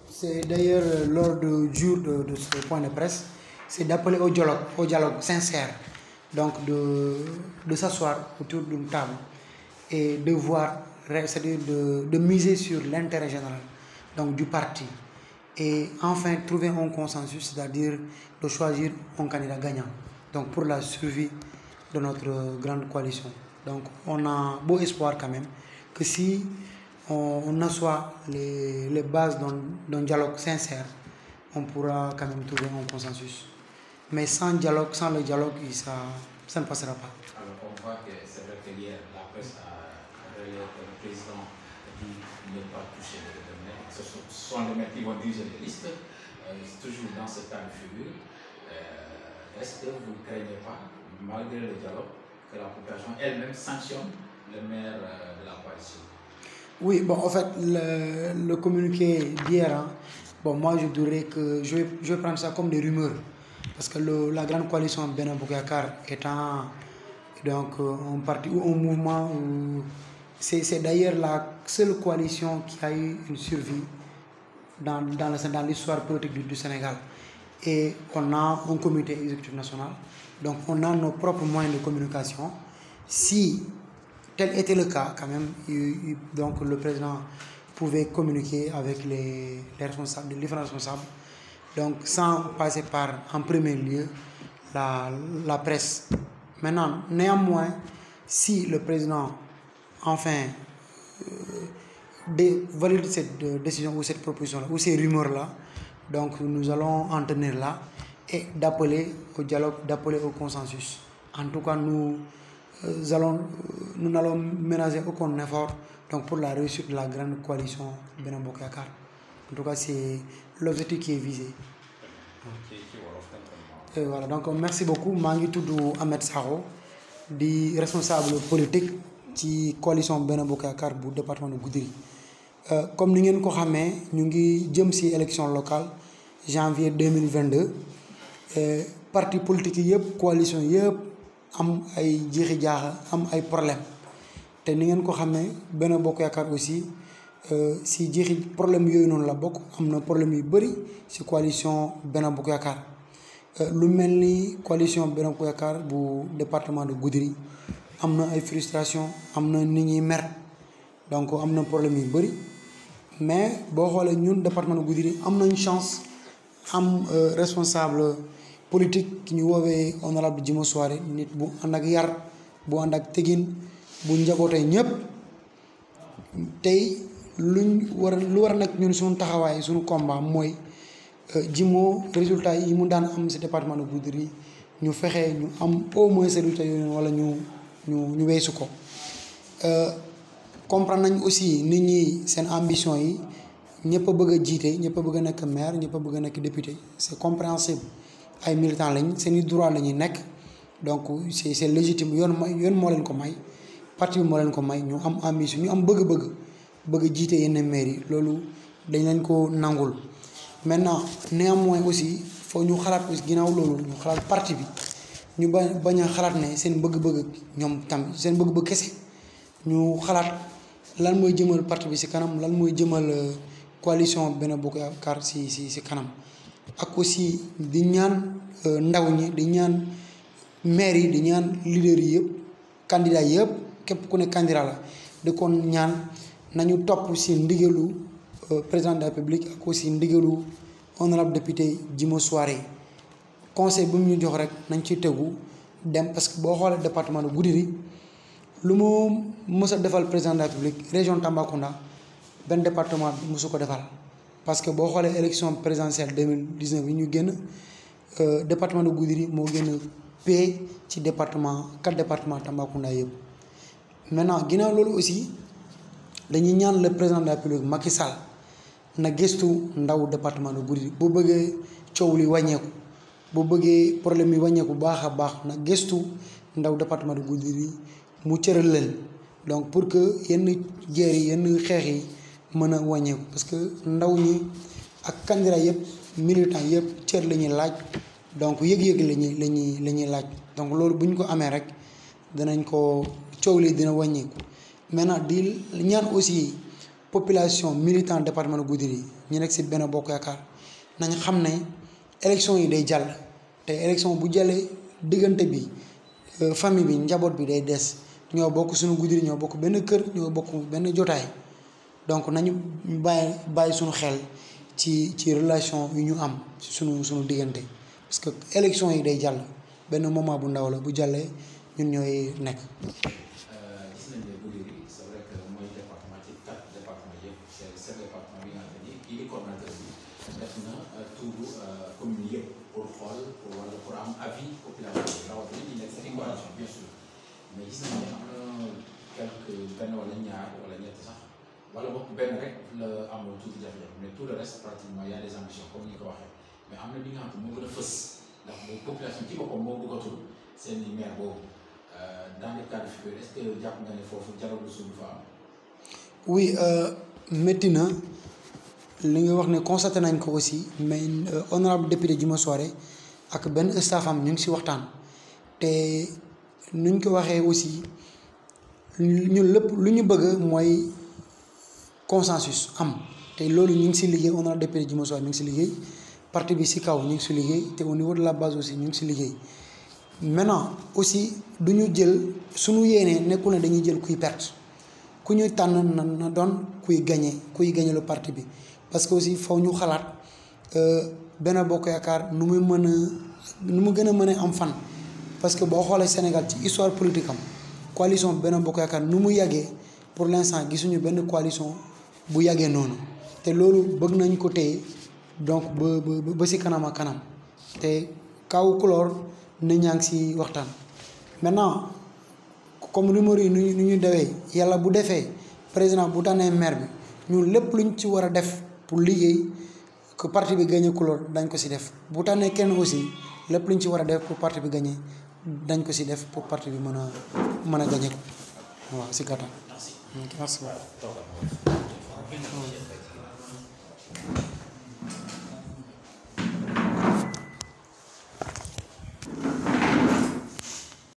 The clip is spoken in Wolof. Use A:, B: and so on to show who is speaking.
A: C'est d'ailleurs lors du jour de ce point de presse, c'est d'appeler au dialogue sincère, donc de s'asseoir autour d'une table et de voir, c'est-à-dire de miser sur l'intérêt général donc du parti et enfin trouver un consensus, c'est-à-dire de choisir un candidat gagnant donc pour la survie de notre grande coalition. Donc on a beau espoir quand même que si on assoit les bases d'un dialogue sincère, on pourra quand même trouver un consensus. Mais sans dialogue, sans le dialogue, ça ne passera pas.
B: Alors on voit que c'est vrai que hier la presse a relayé que le président dit ne pas toucher les maires. Ce sont les maires qui vont diriger les listes, toujours dans ce cas de figure. Est-ce que vous ne craignez pas, malgré le dialogue, que la population elle-même sanctionne le maire de la coalition?
A: Oui, bon, en fait, le communiqué d'hier, hein, bon, moi je dirais que je vais prendre ça comme des rumeurs. Parce que la grande coalition Benno Bokk Yakaar étant donc un parti ou un mouvement, c'est d'ailleurs la seule coalition qui a eu une survie dans l'histoire politique du Sénégal. Et on a un comité exécutif national, donc on a nos propres moyens de communication. Si tel était le cas, quand même, donc le président pouvait communiquer avec les responsables, les différents responsables, donc sans passer par, en premier lieu, la presse. Maintenant, néanmoins, si le président, enfin, valide cette décision ou cette proposition-là, ou ces rumeurs-là, donc nous allons en tenir là et d'appeler au dialogue, d'appeler au consensus. En tout cas, nous n'allons ménager aucun effort donc, pour la réussite de la grande coalition Benno Bokk Yakaar. En tout cas, c'est l'objectif qui est visé. Et voilà, donc merci beaucoup. Je suis Ahmed Sakho, responsable politique de la coalition Benno Bokk Yakaar du département de Goudiri. Comme nous le savons, nous avons une élection locale janvier 2022. Parti politique yëpp coalition yëpp am ay jiixi jaaxa am ay problème te ni ngeen ko xamee Benno Bokk Yakaar aussi si jiixi problème yooyu noonu la bokk am na problème yu bëri si coalition Benno Bokk Yakaar lu mel ni coalition Benno Bokk Yakaar bu département de Goudiri am na ay frustration am na nit ñi mer donc am na problème yu bëri mais boo xoolee ñun département de Goudiri am nañ chance am responsable politique ki ñu woowee honorable Djimo Souaré nit bu ànd ak yar bu ànd ak tegin bu njabootee ñëpp tey lu war a nekk ñun suñu taxawaay suñu combat mooy Djimo résultat yi mu daan am si département de Goudiri ñu fexe ñu am au moins résultat yooyu wala ñu weesu ko comprendre nañ aussi nit ñi seen ambition yi ñëpp a bëgg a jiite ñëpp a bëgg a nekk maire ñëpp a bëgg a nekk député c'est compréhensible ay militants lañ seeni droit la ñuy nekk donc c'est légitime yoon moo leen ko may parti bi moo leen ko may ñu am ambition ñu am bëgg a jiite yenn maire yi loolu dañ leen ko nangul maintenant néanmoins aussi faut ñu xalaat aussi ginnaaw loolu ñu xalaat parti bi ñu bañ a xalaat ne seen bëgg-bëgg ñoom tam seen bëgg-bëgg kese ñu xalaat lan mooy jëmal parti bi ci kanam lan mooy jëmal coalition Benno Bokk Yakaar ci kanam ak aussi di ñaan ndaw ñi di ñaan maire yi di ñaan leader yi yëpp candidat yëpp képp ku ne candidat la di kon ñaan nañu topp ci ndigalu président de la République ak aussi ndigalu honorable député Djimo Souaré conseil bu mu ñu jox rek nañ ci tegu dem parce que boo xoolee département de Goudiri lu mu mës a defal président de la République région Tambacounda benn département bi mësu ko defal parce que boo xoolee élection présidentielle 2019 yi ñu génn département de Goudiri moo gën a paie ci département 4 départements Tambacounda yëpp. maintenant ginnaaw loolu aussi dañuy ñaan le président de la République Macky Sall na gëstu ndaw département de Goudiri boo bëggee coow li wàññeeku boo bëggee problème yi wàññeeku baax a baax na gëstu ndaw département de Goudiri mu cëral leen donc pour que yenn guerre yi yenn xeex yi mën a wàññeeku parce que ndaw ñi ak candidat yëpp militant yëpp cër la ñuy laaj donc yëg-yëg la ñuy laaj donc loolu bu ñu ko amee rek danañ ko coow li dina wàññeeku maintenant di ñaan aussi population militant département de Goudiri ñi nekk ci Benno Bokk Yaakaar nañ xam ne élection yi day jàll te élection bu jàllee diggante bi famille bi njaboot bi day des ñoo bokk suñu Goudiri ñoo bokk benn kër ñoo bokk benn jotaay donc nañu bàyyi suñu xel ci relation yu ñu am ci suñu diggante parce que élection yi day jàll benn moment bu ndaw la bu jàllee ñun ñooy nekk.
B: gis nañ ne Goudiri c'est vrai que mooy département ci 4 départements yëpp c'est département bi nga xam ne kii di coordonnateur bi def na tuuru commune yëpp pour xool wala pour am avis population bi rawatina ñi nekk seen coalition bien sûr mais gis nañ ne am na benn wala ñaar wala ñett sax wala boog benn rek la amoon tuuti jafe-jafe mais tout le reste pratiquement y a des ambitions comme ni ko waxee mais am na bi nga xam ne moo gën a fës ndax boobu population ci boppam moo bëggatul seen i maire boobu dans le cas de figure est-ce que jàpp nga ne foofu dialogue de suuf fa am.
A: oui métti na li nga wax ne constaté nañ ko aussi mais honorable député Djuma Soare ak benn staffam ñu ngi si waxtaan te nuñ ko waxee aussi ñun lépp lu ñu bëgg mooy consensus am te loolu ñu ngi si liggéey honorable député Djuma Soare ñu ngi si liggéey parti bi si kaw ñu ngi si liggéey te au niveau de la base aussi ñu ngi si liggéey maintenant aussi du ñu jël suñu yéenee nekkul ne dañuy jël kuy perte ku ñuy tànn na doon kuy gagné le parti bi parce que aussi faw ñu xalaat Benno Bokk Yaakaar nu mu gën a mën a am fan parce que boo xoolee Sénégal ci histoire politique am coalition Benno Bokk Yaakaar nu mu yàggee pour l'instant gisuñu benn coalition bu yàggee noonu te loolu bëgg nañ ko téye donc ba si kanam ak kanam te kaw couleur nit ñaa ngi si waxtaan maintenant comme rumeur yi nu ñu dewee yàlla bu defee président bu tànnee maire bi ñun lépp luñ ci war a def pour liggéey que parti bi gagné couleur dañ ko si def bu tànnee kenn aussi lépp luñ ci war a def pour parti bi gagné dañ ko si def pour parti bi mën a gagné ko waaw si gàttal. merci.